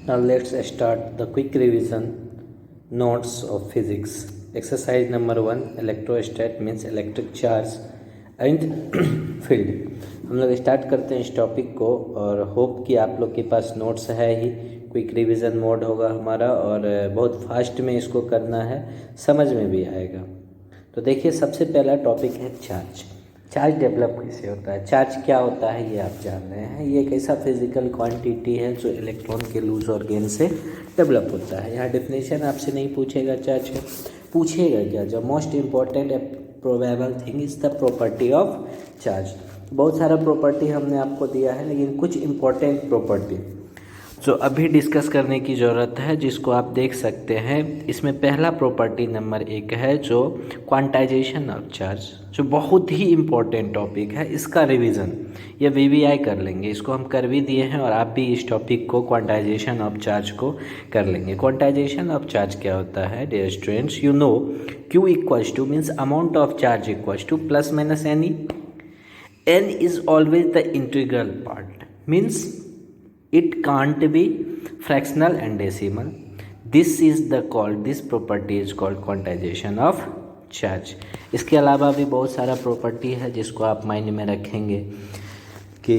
Now let's start the quick revision notes of physics. Exercise number 1, electrostat means electric charge and field. हम लोग start करते हैं इस topic को और होप कि आप लोग के पास नोट्स है ही। क्विक रिवीजन मोड होगा हमारा और बहुत फास्ट में इसको करना है, समझ में भी आएगा। तो देखिए, सबसे पहला टॉपिक है चार्ज। चार्ज डेवलप कैसे होता है, चार्ज क्या होता है ये आप जान रहे हैं। ये एक ऐसा फिजिकल क्वांटिटी है जो इलेक्ट्रॉन के लूज और गेन से डेवलप होता है। यहाँ डेफिनेशन आपसे नहीं पूछेगा चार्ज का, पूछेगा क्या, जो most important probable thing is the property of charge. बहुत सारा प्रॉपर्टी हमने आपको दिया है, लेकिन कुछ इम्पॉर्टेंट प्रॉपर्टी जो अभी डिस्कस करने की ज़रूरत है, जिसको आप देख सकते हैं। इसमें पहला प्रॉपर्टी नंबर 1 है जो क्वांटाइजेशन ऑफ चार्ज, जो बहुत ही इम्पोर्टेंट टॉपिक है। इसका रिवीजन ये वीवीआई कर लेंगे, इसको हम कर भी दिए हैं और आप भी इस टॉपिक को क्वांटाइजेशन ऑफ चार्ज को कर लेंगे। क्वांटाइजेशन ऑफ चार्ज क्या होता है dear students? You know Q equals to means amount of charge equals to plus minus N E. n is always the integral part, means it can't be fractional and decimal. This property is called quantization of charge. इसके अलावा भी बहुत सारा property है जिसको आप mind में रखेंगे कि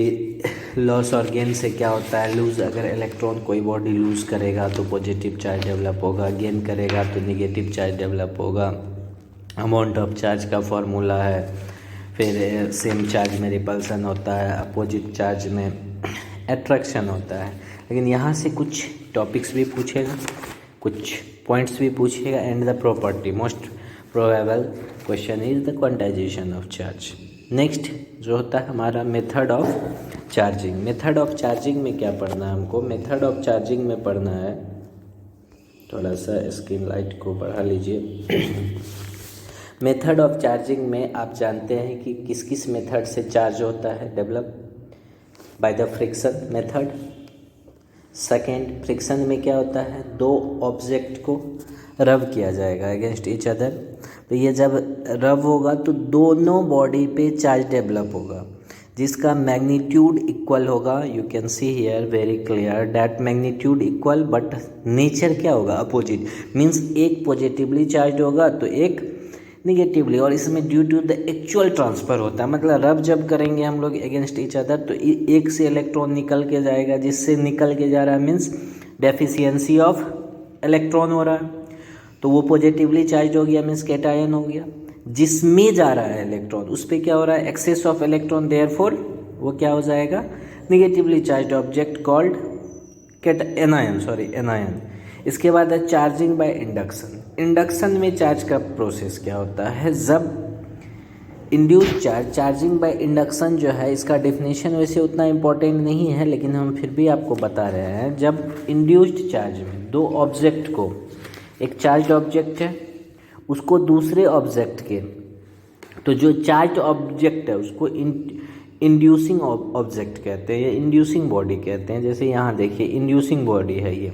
लॉस और गेन से क्या होता है। लूज, अगर इलेक्ट्रॉन कोई बॉडी लूज करेगा तो पॉजिटिव चार्ज डेवलप होगा, गेन करेगा तो निगेटिव चार्ज डेवलप होगा। अमाउंट ऑफ चार्ज का फॉर्मूला है। फिर सेम चार्ज में रिपल्सन होता है, अपोजिट चार्ज में अट्रैक्शन होता है। लेकिन यहाँ से कुछ टॉपिक्स भी पूछेगा, कुछ पॉइंट्स भी पूछेगा। And the property most probable question is the quantization of charge. Next जो होता है हमारा method of charging. Method of charging में क्या पढ़ना है हमको? मेथड ऑफ चार्जिंग में पढ़ना है, थोड़ा सा स्क्रीन लाइट को बढ़ा लीजिए। मेथड ऑफ चार्जिंग में आप जानते हैं कि किस किस मेथड से चार्ज होता है develop? By the friction method. Second, friction में क्या होता है? दो ऑब्जेक्ट को रब किया जाएगा अगेंस्ट ईच अदर। तो ये जब रब होगा तो दोनों बॉडी पे चार्ज डेवलप होगा जिसका मैग्नीट्यूड इक्वल होगा। You can see here very clear that magnitude equal, but nature क्या होगा? अपोजिट। मीन्स एक पॉजिटिवली चार्ज होगा तो एक निगेटिवली, और इसमें due to the actual transfer होता है। मतलब रब जब करेंगे हम लोग अगेंस्ट ईच अदर तो एक से इलेक्ट्रॉन निकल के जाएगा, जिससे निकल के जा रहा है मीन्स डेफिशिएंसी ऑफ इलेक्ट्रॉन हो रहा है, तो वो पॉजिटिवली चार्ज हो गया मीन्स कैटायन हो गया। जिसमें जा रहा है इलेक्ट्रॉन उस पर क्या हो रहा है? एक्सेस ऑफ इलेक्ट्रॉन, देयरफॉर वो क्या हो जाएगा? Negatively charge object called anion. इसके बाद है चार्जिंग बाय इंडक्शन। इंडक्शन में चार्ज का प्रोसेस क्या होता है? जब induce charge, charging by induction जो है, इसका डेफिनेशन वैसे उतना इम्पोर्टेंट नहीं है, लेकिन हम फिर भी आपको बता रहे हैं। जब इंड्यूस्ड चार्ज में दो ऑब्जेक्ट को, एक चार्ज ऑब्जेक्ट है उसको दूसरे ऑब्जेक्ट के, तो जो चार्ज ऑब्जेक्ट है उसको इंड्यूसिंग ऑब्जेक्ट कहते हैं या इंड्यूसिंग बॉडी कहते हैं। जैसे यहाँ देखिए इंड्यूसिंग बॉडी है ये,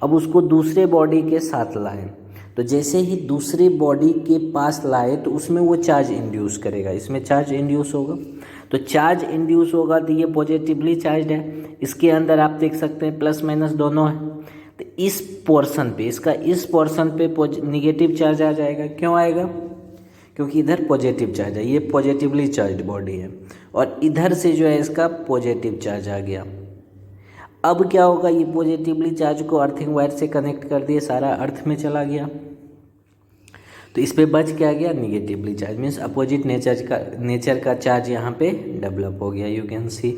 अब उसको दूसरे बॉडी के साथ लाएं तो जैसे ही दूसरे बॉडी के पास लाए तो उसमें वो चार्ज इंड्यूस करेगा, इसमें चार्ज इंड्यूस होगा। तो चार्ज इंड्यूस होगा तो ये पॉजिटिवली चार्ज है। इसके अंदर आप देख सकते हैं प्लस माइनस दोनों है, तो इस पोर्शन पे, इसका इस पोर्शन पे निगेटिव चार्ज आ जाएगा। क्यों आएगा? क्योंकि इधर पॉजिटिव चार्ज है, ये पॉजिटिवली चार्ज बॉडी है, और इधर से जो है इसका पॉजिटिव चार्ज आ गया। अब क्या होगा? ये पॉजिटिवली चार्ज को अर्थिंग वायर से कनेक्ट कर दिए, सारा अर्थ में चला गया, तो इस पे बच क्या गया? Negatively charge, means opposite nature का चार्ज यहाँ पे डेवलप हो गया। यू कैन सी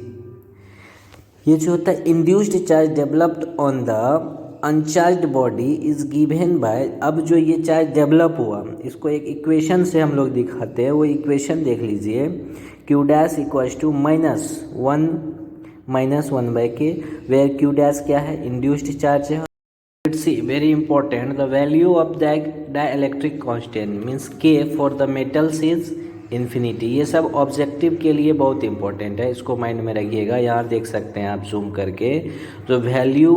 ये जो होता है induced charge developed on the uncharged body is given by. अब जो ये चार्ज डेवलप हुआ इसको एक इक्वेशन से हम लोग दिखाते हैं, वो इक्वेशन देख लीजिए। Q dash equals to minus one by K, where Q dash क्या है? इंड्यूस्ड चार्ज है। See very important, the value of dielectric constant means K for the metals is infinity. ये सब ऑब्जेक्टिव के लिए बहुत इंपॉर्टेंट है, इसको माइंड में रखिएगा। यहाँ देख सकते हैं आप जूम करके, तो value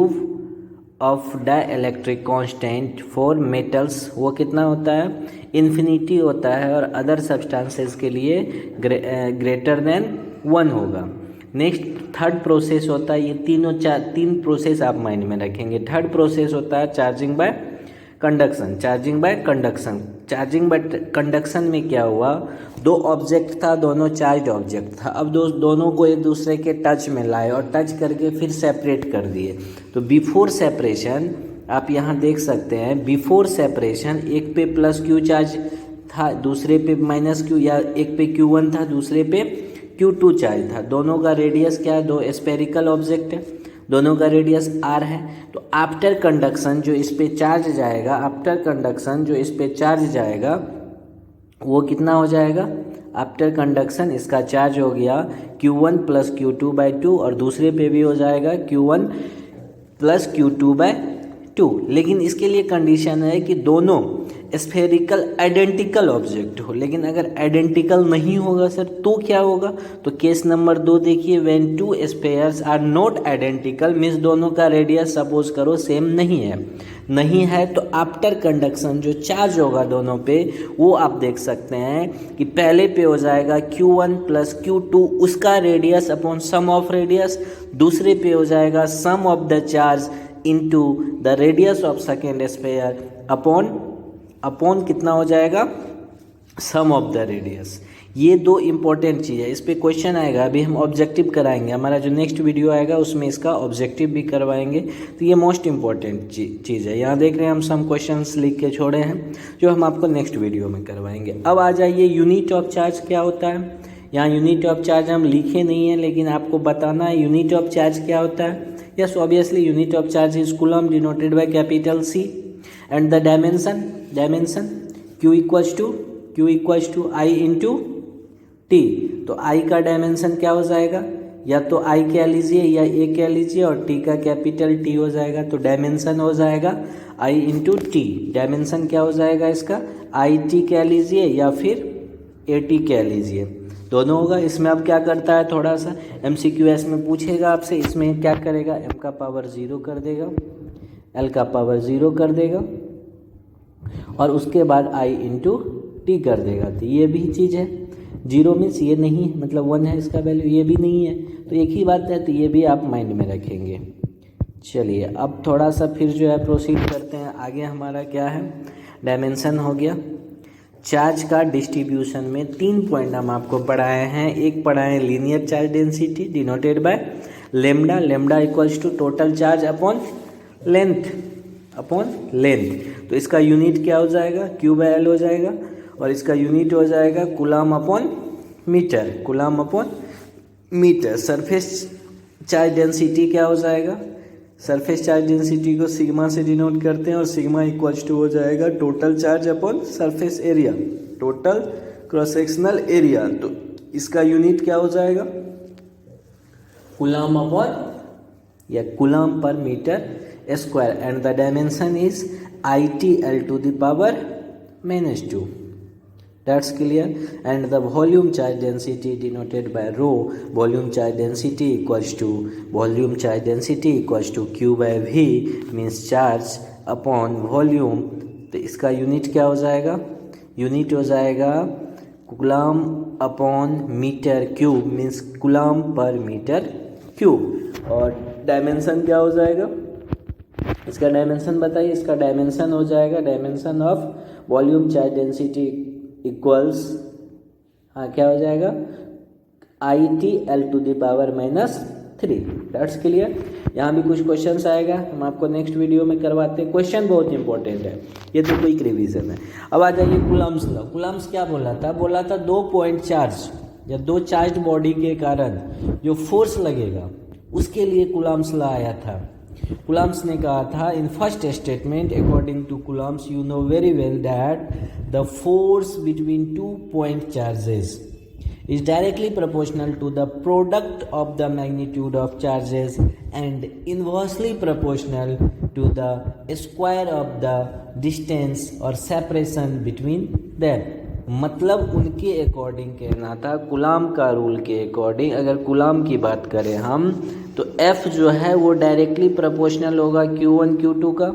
of dielectric constant for metals वो कितना होता है? इन्फिनिटी होता है, और अदर सब्सटेंसेस के लिए ग्रेटर देन 1 होगा। नेक्स्ट थर्ड प्रोसेस होता है, ये तीन प्रोसेस आप माइंड में रखेंगे। थर्ड प्रोसेस होता है charging by conduction. Charging by conduction में क्या हुआ, दो ऑब्जेक्ट था, दोनों चार्ज ऑब्जेक्ट था। अब दोनों को एक दूसरे के टच में लाए और टच करके फिर सेपरेट कर दिए। तो बिफोर सेपरेशन आप यहाँ देख सकते हैं, बिफोर सेपरेशन एक पे प्लस क्यू चार्ज था, दूसरे पे माइनस क्यू, या एक पे Q1 था, दूसरे पे Q2 चार्ज था। दोनों का रेडियस क्या है, दो स्फेरिकल ऑब्जेक्ट है, दोनों का रेडियस r है। तो आफ्टर कंडक्शन जो इस पे चार्ज जाएगा, आफ्टर कंडक्शन जो इस पे चार्ज जाएगा वो कितना हो जाएगा, आफ्टर कंडक्शन इसका चार्ज हो गया Q1 प्लस Q2/2, और दूसरे पे भी हो जाएगा Q1 प्लस Q2/2। लेकिन इसके लिए कंडीशन है कि दोनों स्फेरिकल आइडेंटिकल ऑब्जेक्ट हो। लेकिन अगर आइडेंटिकल नहीं होगा सर तो क्या होगा, तो केस नंबर 2 देखिए, when two spheres are not identical, means दोनों का रेडियस सपोज करो सेम नहीं है तो आफ्टर कंडक्शन जो चार्ज होगा दोनों पे वो आप देख सकते हैं कि पहले पे हो जाएगा Q1 प्लस Q2 उसका radius upon sum of radius, दूसरे पे हो जाएगा sum of the charge into the radius of second sphere upon कितना हो जाएगा, सम ऑफ द रेडियस। ये दो इम्पॉर्टेंट चीज़ है, इस पे क्वेश्चन आएगा। अभी हम ऑब्जेक्टिव कराएंगे, हमारा जो नेक्स्ट वीडियो आएगा उसमें इसका ऑब्जेक्टिव भी करवाएंगे। तो ये मोस्ट इम्पॉर्टेंट चीज़ है। यहाँ देख रहे हैं हम सम क्वेश्चंस लिख के छोड़े हैं जो हम आपको नेक्स्ट वीडियो में करवाएंगे। अब आ जाइए यूनिट ऑफ चार्ज क्या होता है। यहाँ यूनिट ऑफ चार्ज हम लिखे नहीं है लेकिन आपको बताना है यूनिट ऑफ चार्ज क्या होता है। Yes obviously unit of charge is coulomb denoted by capital C and the dimension Q equals to I into T। तो I का डायमेंशन क्या हो जाएगा, या तो I कह लीजिए या A कह लीजिए, और T का कैपिटल T हो जाएगा। तो डायमेंशन हो जाएगा I into T। डायमेंशन क्या हो जाएगा इसका, IT कह लीजिए या फिर AT कह लीजिए, दोनों होगा। इसमें अब क्या करता है, थोड़ा सा MCQS में पूछेगा आपसे, इसमें क्या करेगा, M का पावर 0 कर देगा, L का पावर 0 कर देगा, और उसके बाद I इंटू T कर देगा। तो ये भी चीज़ है, 0 मीन्स ये नहीं है, मतलब 1 है इसका वैल्यू, ये भी नहीं है, तो एक ही बात है। तो ये भी आप माइंड में रखेंगे। चलिए अब थोड़ा सा फिर जो है प्रोसीड करते हैं आगे। हमारा क्या है, डायमेंशन हो गया। चार्ज का डिस्ट्रीब्यूशन में 3 पॉइंट हम आपको पढ़ाए हैं। एक पढ़ाए linear charge density denoted by lambda equals to total charge upon length. तो इसका यूनिट क्या हो जाएगा, Q/L हो जाएगा, और इसका यूनिट हो जाएगा coulomb upon metre. Surface charge density क्या हो जाएगा, सरफेस चार्ज डेंसिटी को सिग्मा से डिनोट करते हैं, और सिग्मा इक्वल्स टू हो जाएगा total charge upon surface area, total cross sectional area. तो इसका यूनिट क्या हो जाएगा, कूलम अपॉन या कूलम पर metre square, and the dimension is ITL to the power -2। That's clear। And the volume charge density denoted by rho, volume charge density equals to Q/V, means charge upon volume। तो इसका unit क्या हो जाएगा, unit हो जाएगा coulomb upon metre cube, means coulomb पर metre cube. और dimension क्या हो जाएगा, इसका डायमेंशन बताइए। इसका डायमेंशन हो जाएगा, dimension of volume charge density equals, क्या हो जाएगा, ITL to the power -3। That's clear. यहाँ भी कुछ क्वेश्चंस आएगा, हम आपको नेक्स्ट वीडियो में करवाते हैं। क्वेश्चन बहुत इंपॉर्टेंट है, ये तो क्विक रिवीजन है। अब आ जाइए कूलम्स लॉ। कूलम्स क्या बोला था, 2 पॉइंट चार्ज या 2 चार्ज बॉडी के कारण जो फोर्स लगेगा उसके लिए कूलम्स लॉ आया था। कूलम्स ने कहा था, in first statement according to Coulomb's you know very well that the force between 2 point charges is directly proportional to the product of the magnitude of charges and inversely proportional to the square of the distance or separation between them। मतलब उनके according कहना था, coulomb का rule के according अगर coulomb की बात करें हम, तो F जो है वो डायरेक्टली प्रोपोर्शनल होगा Q1 Q2 का,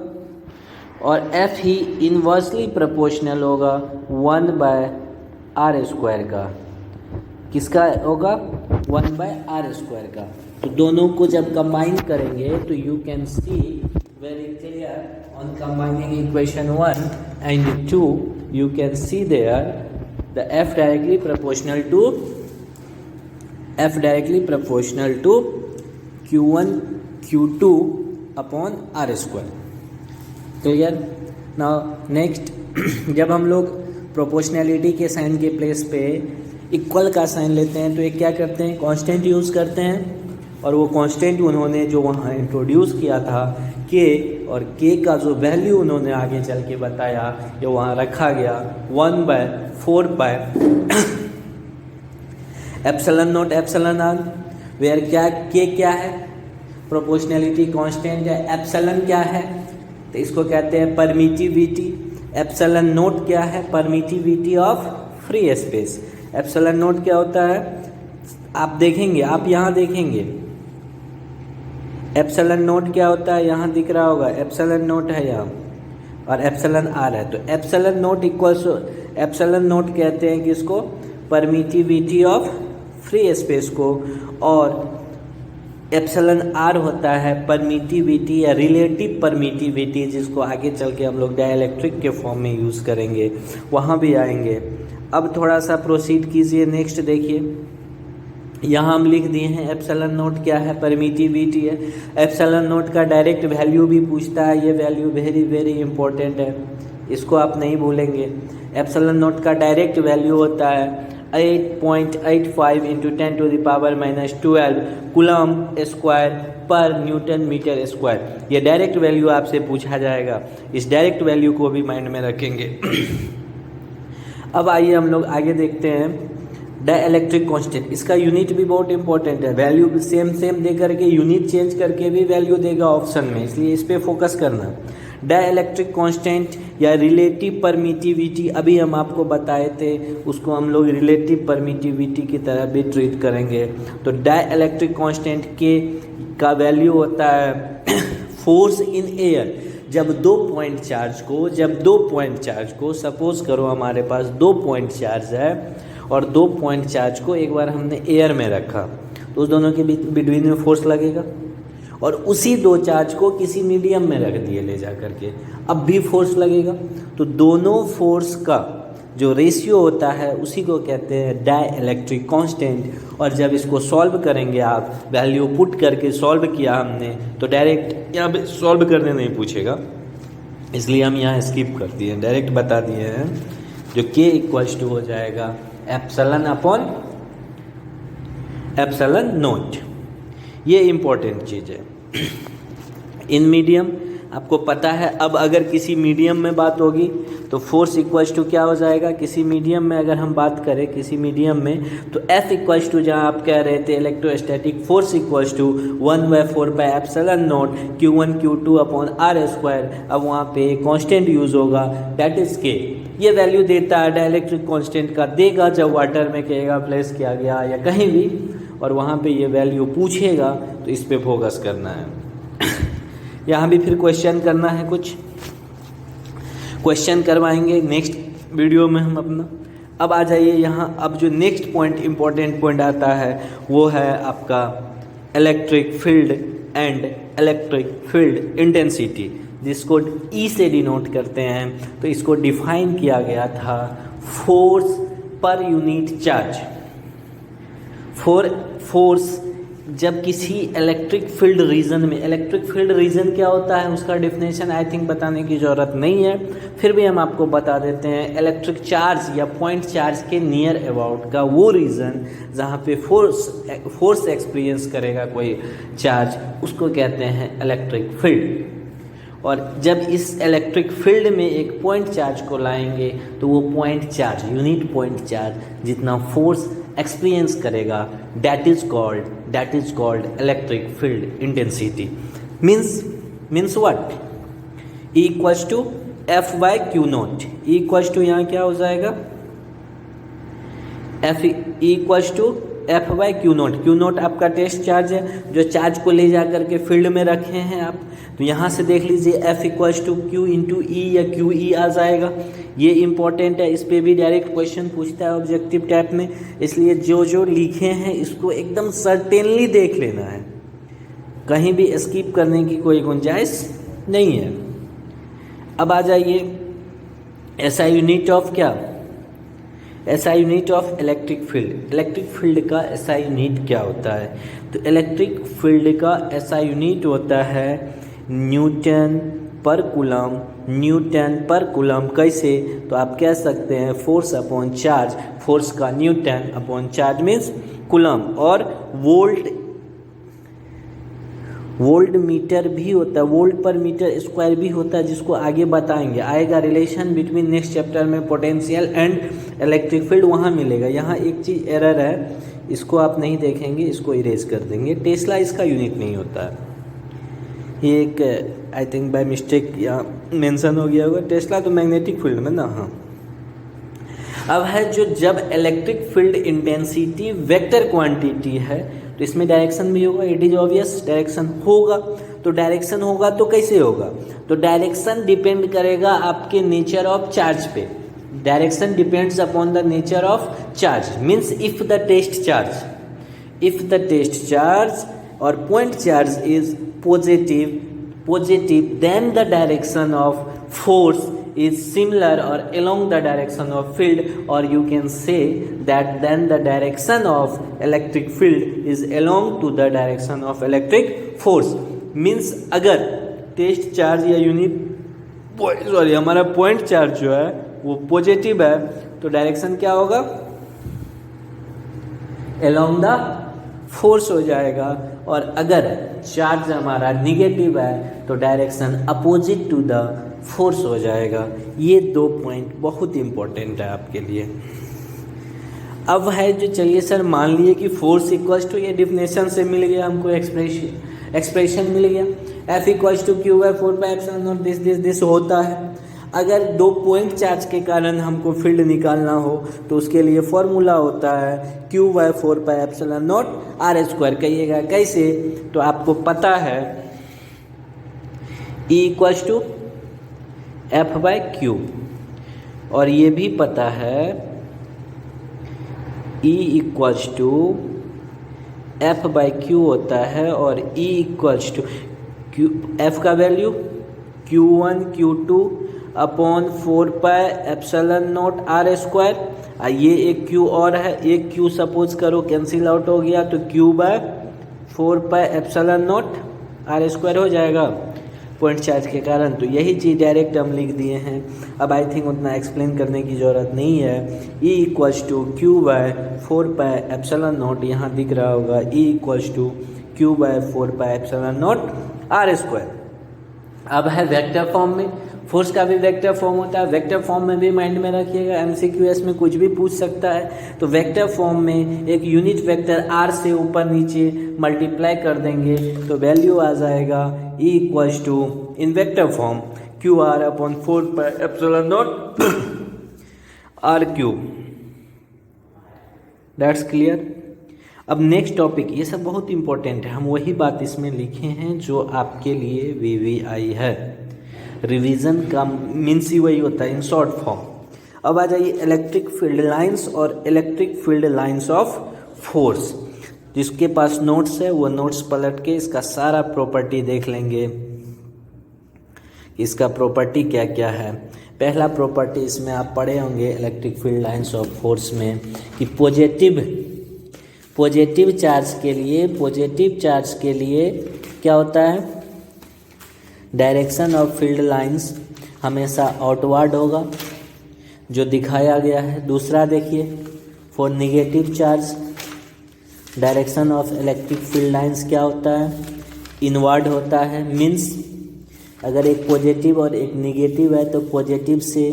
और F ही इन्वर्सली प्रोपोर्शनल होगा 1/r² का। किसका होगा, 1/r² का। तो दोनों को जब कंबाइन करेंगे तो you can see very clear on combining equation 1 and 2 you can see there the f directly proportional to q1 q2 upon r²। Clear. Now next, जब हम लोग प्रोपोर्शनैलिटी के साइन के प्लेस पे इक्वल का साइन लेते हैं तो एक क्या करते हैं, कांस्टेंट यूज़ करते हैं। और वो कांस्टेंट उन्होंने जो वहाँ इंट्रोड्यूस किया था के, और के का जो वैल्यू उन्होंने आगे चल के बताया ये वहाँ रखा गया 1/4 epsilon naught epsilon R, where क्या के क्या है, प्रोपोर्शनैलिटी कांस्टेंट है। एप्सिलॉन क्या है, तो इसको कहते हैं परमिटिविटी। एप्सिलॉन नोट क्या है, permittivity of free space. Epsilon note क्या होता है, आप देखेंगे, आप यहाँ देखेंगे एप्सिलॉन नोट क्या होता है, यहाँ दिख रहा होगा एप्सिलॉन नोट है यहाँ, और एप्सिलॉन आर है। तो epsilon note equals, epsilon note कहते हैं कि इसको परमिटिविटी ऑफ फ्री स्पेस को, और एप्सिलॉन आर होता है परमिटिविटी या रिलेटिव परमिटिविटी, जिसको आगे चल के हम लोग डाइलेक्ट्रिक के फॉर्म में यूज़ करेंगे, वहाँ भी आएंगे। अब थोड़ा सा प्रोसीड कीजिए, नेक्स्ट देखिए, यहाँ हम लिख दिए हैं एप्सिलॉन नोट क्या है, परमिटिविटी है। एप्सिलॉन नोट का डायरेक्ट वैल्यू भी पूछता है, ये वैल्यू वेरी वेरी इंपॉर्टेंट है, इसको आप नहीं भूलेंगे। एप्सिलॉन नोट का डायरेक्ट वैल्यू होता है 8.85 × 10⁻⁻12 कूलम स्क्वायर पर न्यूटन मीटर स्क्वायर। ये डायरेक्ट वैल्यू आपसे पूछा जाएगा, इस डायरेक्ट वैल्यू को भी माइंड में रखेंगे। अब आइए हम लोग आगे देखते हैं डाइलेक्ट्रिक कांस्टेंट। इसका यूनिट भी बहुत इंपॉर्टेंट है, वैल्यू सेम दे करके यूनिट चेंज करके भी वैल्यू देगा ऑप्शन में, इसलिए इस पे फोकस करना। डाइलेक्ट्रिक कांस्टेंट या रिलेटिव परमिटिविटी अभी हम आपको बताए थे, उसको हम लोग रिलेटिव परमिटिविटी की तरह भी ट्रीट करेंगे। तो डाइलेक्ट्रिक कांस्टेंट के का वैल्यू होता है फोर्स इन एयर। जब दो पॉइंट चार्ज को सपोज करो हमारे पास 2 पॉइंट चार्ज है, और 2 पॉइंट चार्ज को एक बार हमने एयर में रखा, तो उस दोनों के बिटवीन में फोर्स लगेगा। और उसी 2 चार्ज को किसी मीडियम में रख दिए ले जा करके, अब भी फोर्स लगेगा। तो दोनों फोर्स का जो रेशियो होता है उसी को कहते हैं डाइलेक्ट्रिक कांस्टेंट। और जब इसको सॉल्व करेंगे, आप वैल्यू पुट करके सॉल्व किया हमने, तो डायरेक्ट यहाँ पे सॉल्व करने नहीं पूछेगा, इसलिए हम यहाँ स्किप कर दिए, डायरेक्ट बता दिए हैं। जो के इक्वल्स टू हो जाएगा एप्सिलॉन अपॉन एप्सिलॉन नोट। ये इम्पोर्टेंट चीज़ है। इन मीडियम आपको पता है, अब अगर किसी मीडियम में बात होगी तो फोर्स इक्वल्स टू क्या हो जाएगा, किसी मीडियम में अगर हम बात करें किसी मीडियम में, तो F इक्वल्स टू, जहाँ आप कह रहे थे electrostatic force equals to 1/4 epsilon naught Q1 Q2 अपॉन r²। अब वहाँ पे कांस्टेंट यूज़ होगा, दैट इज के। ये वैल्यू देता है डाइलेक्ट्रिक कांस्टेंट का, देगा जब वाटर में कहेगा प्लेस किया गया या कहीं भी, और वहाँ पे ये वैल्यू पूछेगा, तो इस पे फोकस करना है। यहाँ भी फिर क्वेश्चन करना है, कुछ क्वेश्चन करवाएंगे नेक्स्ट वीडियो में हम अपना। अब आ जाइए यहाँ, अब जो नेक्स्ट पॉइंट इम्पोर्टेंट पॉइंट आता है वो है आपका electric field and electric field intensity, जिसको ई से डिनोट करते हैं। तो इसको डिफाइन किया गया था force per unit charge. Force जब किसी इलेक्ट्रिक फील्ड रीजन में, इलेक्ट्रिक फील्ड रीजन क्या होता है उसका डेफिनेशन आई थिंक बताने की ज़रूरत नहीं है, फिर भी हम आपको बता देते हैं। इलेक्ट्रिक चार्ज या पॉइंट चार्ज के नियर अबाउट का वो रीजन जहाँ पे फोर्स एक्सपीरियंस करेगा कोई चार्ज, उसको कहते हैं इलेक्ट्रिक फील्ड। और जब इस इलेक्ट्रिक फील्ड में एक पॉइंट चार्ज को लाएंगे तो वो point charge, unit point charge जितना फोर्स एक्सपीरियंस करेगा, that is called electric field intensity. Means what, E equals to F/Q0। E equals to यहाँ क्या हो जाएगा, E equals to F by Q naught. Q naught आपका test charge है जो charge को ले जा करके फील्ड में रखे हैं आप। तो यहाँ से देख लीजिए F equals to Q into E या क्यू ई आ जाएगा। ये इंपॉर्टेंट है, इस पर भी डायरेक्ट क्वेश्चन पूछता है ऑब्जेक्टिव टाइप में, इसलिए जो जो लिखे हैं इसको एकदम सर्टेनली देख लेना है, कहीं भी स्किप करने की कोई गुंजाइश नहीं है। अब आ जाइए ऐसा यूनिट ऑफ क्या, ऐसा unit of electric field. Electric field का ऐसा यूनिट क्या होता है? तो इलेक्ट्रिक फील्ड का ऐसा यूनिट होता है न्यूटन पर कूलम। न्यूटन पर कूलम कैसे? तो आप कह सकते हैं फोर्स अपॉन चार्ज, फोर्स का Newton upon charge means coulomb. और वोल्ट मीटर भी होता है, वोल्ट पर मीटर स्क्वायर भी होता है, जिसको आगे बताएंगे, आएगा रिलेशन बिटवीन नेक्स्ट चैप्टर में पोटेंशियल एंड इलेक्ट्रिक फील्ड, वहाँ मिलेगा। यहाँ एक चीज़ एरर है, इसको आप नहीं देखेंगे, इसको इरेज कर देंगे। टेस्ला इसका यूनिट नहीं होता है, ये एक आई थिंक बाय मिस्टेक यहाँ मेंशन हो गया होगा। टेस्ला तो मैग्नेटिक फील्ड में ना। हाँ, अब है जो जब electric field intensity vector quantity है तो इसमें डायरेक्शन भी होगा, इट इज ऑब्वियस डायरेक्शन होगा। तो डायरेक्शन होगा तो कैसे होगा? तो डायरेक्शन डिपेंड करेगा आपके नेचर ऑफ चार्ज पे। Direction depends upon the nature of charge, means if the test charge और point charge is positive then the direction of force is similar or along the direction of field, or you can say that then the direction of electric field is along to the direction of electric force। means अगर test charge या हमारा point charge जो है वो positive है तो direction क्या होगा? along the फोर्स हो जाएगा। और अगर चार्ज हमारा निगेटिव है तो direction opposite to the force हो जाएगा। ये दो पॉइंट बहुत इंपॉर्टेंट है आपके लिए। अब है जो, चलिए सर मान लिए कि फोर्स इक्वल्स टू, ये डिफिनेशन से मिल गया हमको, एक्सप्रेशन मिल गया, F equals to Q by 4πε और दिस होता है। अगर दो पॉइंट चार्ज के कारण हमको फील्ड निकालना हो तो उसके लिए फॉर्मूला होता है क्यू बाई 4πε0 आर स्क्वायर। कहिएगा कैसे? तो आपको पता है E equals to F by Q, और ये भी पता है E equals to F by Q होता है, और E equals to Q, F का value Q1 Q2 upon 4πε0 R square. ये एक Q और है, एक Q सपोज करो कैंसिल आउट हो गया तो Q बाय 4πε0 आर स्क्वायर हो जाएगा पॉइंट चार्ज के कारण। तो यही चीज़ डायरेक्ट हम लिख दिए हैं, अब आई थिंक उतना एक्सप्लेन करने की ज़रूरत नहीं है। E equals to Q by 4πε0, यहाँ दिख रहा होगा E equals to Q by 4πε0 R square. अब है वेक्टर फॉर्म में, फोर्स का भी वेक्टर फॉर्म होता है, वेक्टर फॉर्म में भी माइंड में रखिएगा, MCQS में कुछ भी पूछ सकता है। तो वेक्टर फॉर्म में एक यूनिट वेक्टर R से ऊपर नीचे मल्टीप्लाई कर देंगे तो वैल्यू आ जाएगा E equals to in vector form QR upon 4πε0 R3। That's clear. अब नेक्स्ट टॉपिक, ये सब बहुत इंपॉर्टेंट है, हम वही बात इसमें लिखे हैं जो आपके लिए VVI है। रिवीजन का मीन्स ही वही होता है इन शॉर्ट फॉर्म। अब आ जाइए इलेक्ट्रिक फील्ड लाइंस और electric field lines of force. जिसके पास नोट्स है वो नोट्स पलट के इसका सारा प्रॉपर्टी देख लेंगे, इसका प्रॉपर्टी क्या क्या है। पहला प्रॉपर्टी इसमें आप पढ़े होंगे electric field lines of force में कि पॉजिटिव चार्ज के लिए क्या होता है? डायरेक्शन ऑफ फील्ड लाइंस हमेशा आउटवर्ड होगा, जो दिखाया गया है। दूसरा देखिए, for negative charge direction of electric field lines क्या होता है? इनवर्ड होता है। मीन्स अगर एक पॉजिटिव और एक नेगेटिव है तो पॉजिटिव से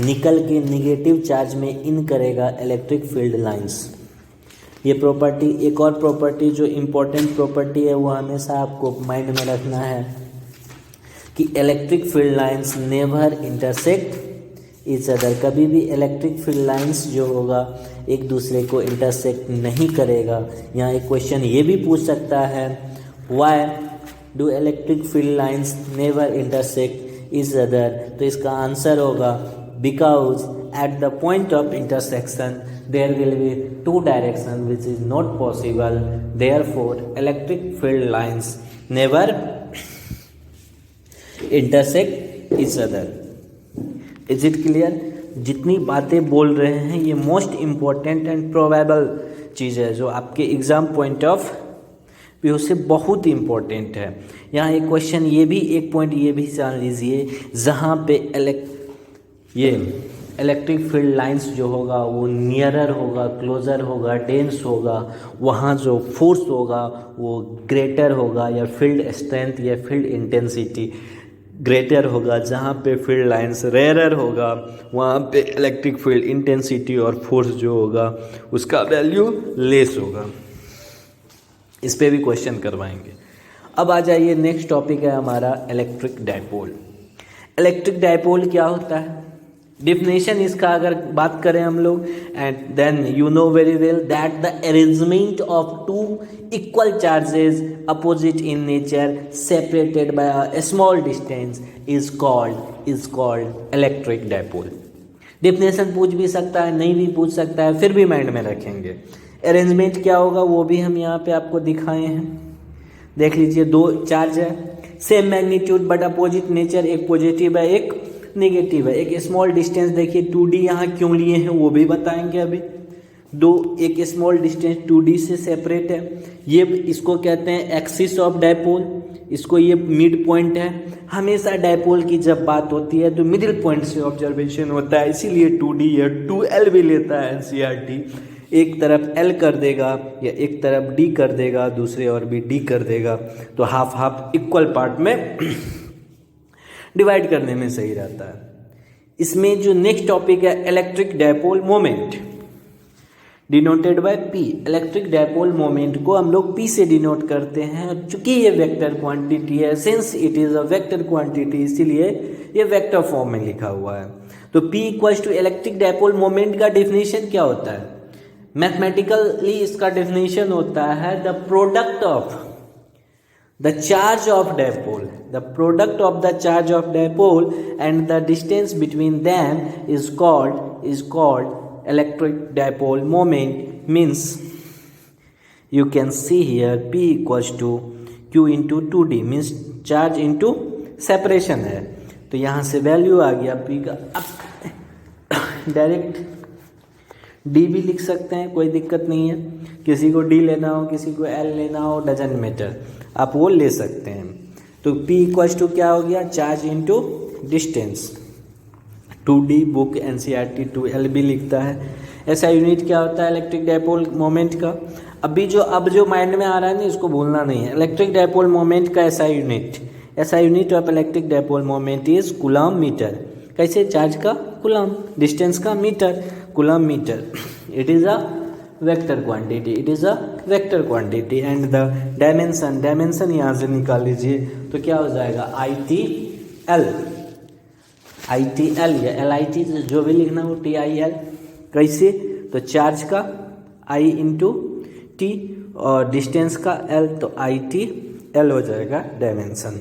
निकल के नेगेटिव चार्ज में इन करेगा इलेक्ट्रिक फील्ड लाइंस। ये प्रॉपर्टी, एक और प्रॉपर्टी जो इम्पोर्टेंट प्रॉपर्टी है वो हमेशा आपको माइंड में रखना है कि electric field lines never intersect each other. कभी भी इलेक्ट्रिक फील्ड लाइंस जो होगा एक दूसरे को इंटरसेक्ट नहीं करेगा। यहाँ एक क्वेश्चन ये भी पूछ सकता है, why do electric field lines never intersect each other. तो इसका आंसर होगा because at the point of intersection there will be two direction which is not possible, therefore electric field lines never intersect each other. Is it clear? जितनी बातें बोल रहे हैं ये most important and probable चीज़ है जो आपके एग्ज़ाम पॉइंट ऑफ व्यू से बहुत इम्पोर्टेंट है। यहाँ एक क्वेश्चन ये भी, एक पॉइंट ये भी जान लीजिए, जहाँ पे इलेक्ट्रिक फील्ड लाइंस जो होगा वो नियरर होगा, क्लोजर होगा, डेंस होगा, वहाँ जो फोर्स होगा वो ग्रेटर होगा, या फील्ड स्ट्रेंथ या फील्ड इंटेंसिटी ग्रेटर होगा। जहाँ पे फील्ड लाइंस रेयरर होगा वहाँ पे इलेक्ट्रिक फील्ड इंटेंसिटी और फोर्स जो होगा उसका वैल्यू लेस होगा। इस पे भी क्वेश्चन करवाएंगे। अब आ जाइए, नेक्स्ट टॉपिक है हमारा इलेक्ट्रिक डायपोल। इलेक्ट्रिक डायपोल क्या होता है? डिफिनेशन इसका अगर बात करें हम लोग, and then you know very well that the arrangement of two equal charges opposite in nature separated by a small distance is called electric dipole. Definition पूछ भी सकता है, नहीं भी पूछ सकता है, फिर भी माइंड में रखेंगे। अरेंजमेंट क्या होगा वो भी हम यहाँ पे आपको दिखाए हैं। देख लीजिए, दो चार्ज है same magnitude but opposite nature, एक पॉजिटिव है एक नेगेटिव है। एक स्मॉल डिस्टेंस, देखिए 2D यहाँ क्यों लिए हैं वो भी बताएंगे अभी। एक स्मॉल डिस्टेंस 2D से सेपरेट है, ये इसको कहते हैं एक्सिस ऑफ डायपोल, इसको ये मिड पॉइंट है। हमेशा डायपोल की जब बात होती है तो मिडिल पॉइंट से ऑब्जर्वेशन होता है, इसीलिए 2D या 2L भी लेता है NCERT। एक तरफ L कर देगा या एक तरफ D कर देगा, दूसरे और भी D कर देगा, तो हाफ हाफ इक्वल पार्ट में डिवाइड करने में सही रहता है। इसमें जो नेक्स्ट टॉपिक है electric dipole moment denoted by P। Electric dipole moment को हम लोग P से डिनोट करते हैं। चूंकि ये वेक्टर क्वांटिटी है, since it is a vector quantity, इसीलिए ये वेक्टर फॉर्म में लिखा हुआ है। तो P equals to electric dipole moment का डिफिनेशन क्या होता है? मैथमेटिकली इसका डेफिनेशन होता है the product of the charge of dipole, the product of the charge of dipole and the distance between them is called electric dipole moment. Means you can see here P equals to Q into 2D, means charge into separation है। तो यहाँ से value आ गया P का। अब direct D भी लिख सकते हैं, कोई दिक्कत नहीं है। किसी को D लेना हो, किसी को L लेना हो, डजंट मैटर, आप वो ले सकते हैं। तो P इक्वल्स टू क्या हो गया? Charge into distance. 2D book NCERT 2L भी लिखता है। ऐसा यूनिट क्या होता है इलेक्ट्रिक डायपोल मोमेंट का? अब जो माइंड में आ रहा है ना, इसको भूलना नहीं है। इलेक्ट्रिक डायपोल मोमेंट का ऐसा unit of electric dipole moment is coulomb metre. कैसे? चार्ज का कूलम, डिस्टेंस का metre, coulomb metre. It is a vector quantity and the dimension यहाँ से निकाल लीजिए तो क्या हो जाएगा? ITL या LIT, जो भी लिखना हो, TIL। कैसे? तो चार्ज का I इंटू T और डिस्टेंस का L, तो ITL हो जाएगा डायमेंशन।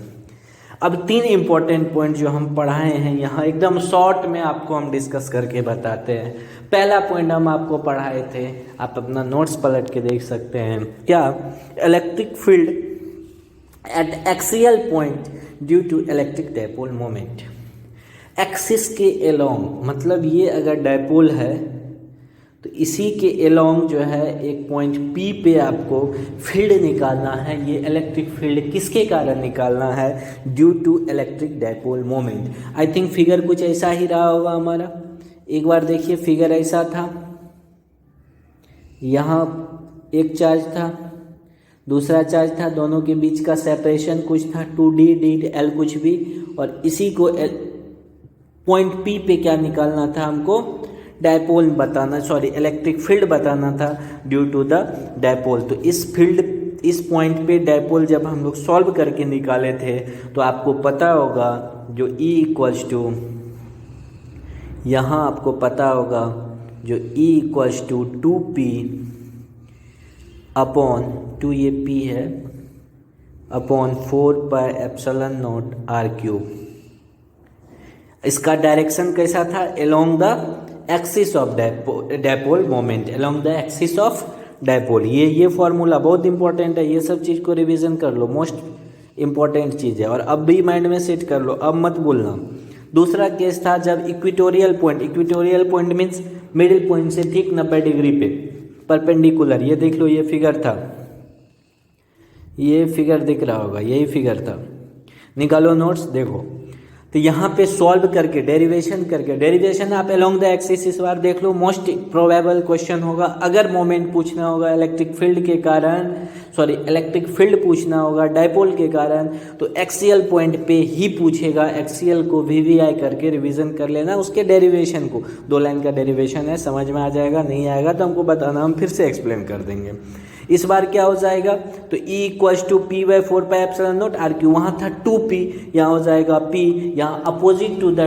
अब 3 इम्पोर्टेंट पॉइंट जो हम पढ़ाए हैं यहाँ एकदम शॉर्ट में आपको हम डिस्कस करके बताते हैं। पहला पॉइंट हम आपको पढ़ाए थे, आप अपना नोट्स पलट के देख सकते हैं। क्या? Electric field at axial point due to electric dipole moment. Axis के एलोंग, मतलब ये अगर डायपोल है तो इसी के एलोंग जो है एक पॉइंट P पे आपको फील्ड निकालना है। ये इलेक्ट्रिक फील्ड किसके कारण निकालना है? Due to electric dipole moment. I think figure कुछ ऐसा ही रहा होगा हमारा। एक बार देखिए, फिगर ऐसा था, यहाँ एक चार्ज था, दूसरा चार्ज था, दोनों के बीच का सेपरेशन कुछ था 2D DL कुछ भी, और इसी को पॉइंट P पे क्या निकालना था हमको? डायपोल बताना, इलेक्ट्रिक फील्ड बताना था ड्यू टू द डायपोल। तो इस पॉइंट पे डायपोल जब हम लोग सॉल्व करके निकाले थे तो आपको पता होगा जो E इक्वल्स टू यहाँ आपको पता होगा जो E equals to 2p upon 2 ये p है अपॉन 4πε0 r³। इसका डायरेक्शन कैसा था? Along the axis of dipole moment, along the axis of dipole. ये फॉर्मूला बहुत इंपॉर्टेंट है, ये सब चीज़ को रिवीजन कर लो, मोस्ट इंपॉर्टेंट चीज़ है और अब भी माइंड में सेट कर लो, अब मत भूलना। दूसरा केस था जब equatorial point means middle point से ठीक 90 डिग्री पे परपेंडिकुलर, ये देख लो, ये फिगर था, ये फिगर दिख रहा होगा, यही फिगर था। निकालो नोट्स, देखो। तो यहाँ पे सॉल्व करके डेरिवेशन आप अलोंग द एक्सिस इस बार देख लो, मोस्ट प्रोबेबल क्वेश्चन होगा। अगर मोमेंट पूछना होगा इलेक्ट्रिक फील्ड पूछना होगा डायपोल के कारण, तो एक्सियल पॉइंट पे ही पूछेगा। एक्सियल को VVI करके रिवीजन कर लेना, उसके डेरिवेशन को, 2 लाइन का डेरिवेशन है, समझ में आ जाएगा, नहीं आएगा तो हमको बताना, हम फिर से एक्सप्लेन कर देंगे। इस बार क्या हो जाएगा? तो E equals to p/4πε0 r³, वहाँ था 2p, यहाँ हो जाएगा p, यहाँ opposite to the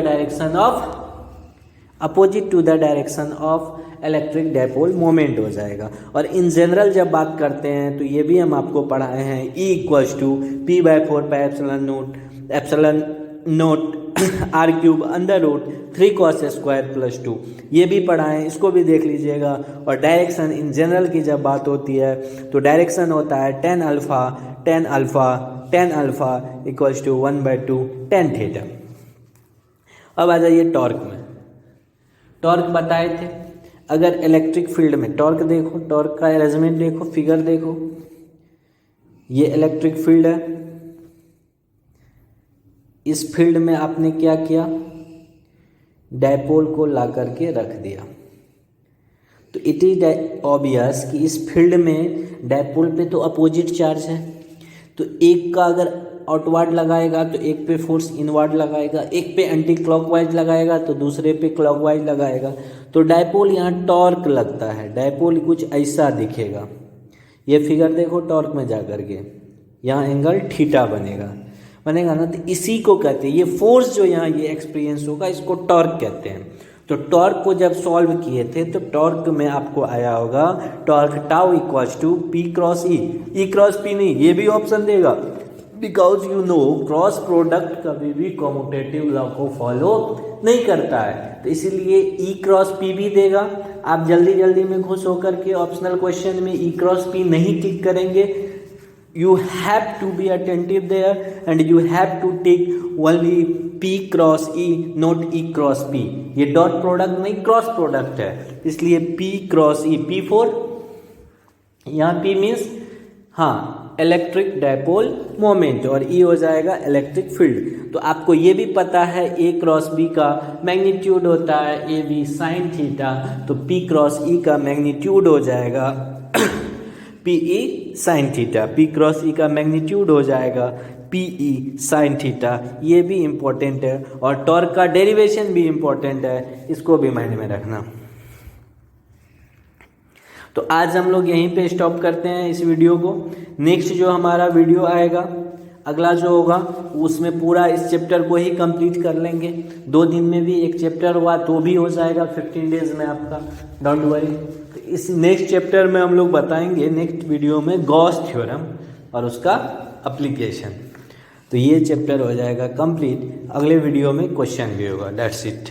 direction of electric dipole moment हो जाएगा। और इन जनरल जब बात करते हैं तो ये भी हम आपको पढ़ाए हैं, E equals to p/4πε0 r³ under root 3 cos² + 2, ये भी पढ़ाएं, इसको भी देख लीजिएगा। और डायरेक्शन इन जनरल की जब बात होती है तो डायरेक्शन होता है tan alpha equals to 1/2 tan theta. अब आ जाइए टॉर्क में। टॉर्क बताए थे, अगर इलेक्ट्रिक फील्ड में टॉर्क देखो, टॉर्क का अरेंजमेंट देखो, फिगर देखो, ये इलेक्ट्रिक फील्ड है। इस फील्ड में आपने क्या किया? डायपोल को ला करके रख दिया। तो इट इज ऑब्वियस कि इस फील्ड में डायपोल पे तो अपोजिट चार्ज है, तो एक का अगर आउटवर्ड लगाएगा तो एक पे फोर्स इनवर्ड लगाएगा, एक पे एंटी क्लॉकवाइज लगाएगा तो दूसरे पे क्लॉकवाइज लगाएगा। तो डायपोल यहाँ टॉर्क लगता है, डायपोल कुछ ऐसा दिखेगा। ये फिगर देखो टॉर्क में जा करके, यहाँ एंगल थीटा बनेगा ना, तो इसी को कहते हैं, ये फोर्स जो यहाँ ये एक्सपीरियंस होगा इसको टॉर्क कहते हैं। तो टॉर्क को जब सॉल्व किए थे तो टॉर्क में आपको आया होगा torque tau equals to p×e, e×p नहीं, ये भी ऑप्शन देगा, because you know cross product कभी भी कॉम्यूटेटिव लॉ को फॉलो नहीं करता है, तो इसीलिए E×p भी देगा। आप जल्दी में खुश होकर के ऑप्शनल क्वेश्चन में E×p नहीं टिक करेंगे। You have to be attentive there and you have to take only p×e not E×p। ये डॉट प्रोडक्ट नहीं क्रॉस प्रोडक्ट है, इसलिए p×e, p4 यहाँ p means electric dipole moment और E हो जाएगा इलेक्ट्रिक फील्ड। तो आपको ये भी पता है A×B का मैग्नीट्यूड होता है AB sin थीटा, तो p×E का मैग्नीट्यूड हो जाएगा PE sin थीटा, p×E का मैग्नीट्यूड हो जाएगा PE sin थीटा। ये भी इम्पोर्टेंट है और टॉर्क का डेरिवेशन भी इम्पोर्टेंट है, इसको भी माइंड में रखना। तो आज हम लोग यहीं पे स्टॉप करते हैं इस वीडियो को। नेक्स्ट जो हमारा वीडियो आएगा, अगला जो होगा, उसमें पूरा इस चैप्टर को ही कंप्लीट कर लेंगे। 2 दिन में भी एक चैप्टर हुआ तो भी हो जाएगा 15 डेज में आपका, डोंट वरी। इस नेक्स्ट चैप्टर में हम लोग बताएंगे नेक्स्ट वीडियो में गॉस थ्योरम और उसका एप्लीकेशन। तो ये चैप्टर हो जाएगा कंप्लीट, अगले वीडियो में क्वेश्चन भी होगा। That's it.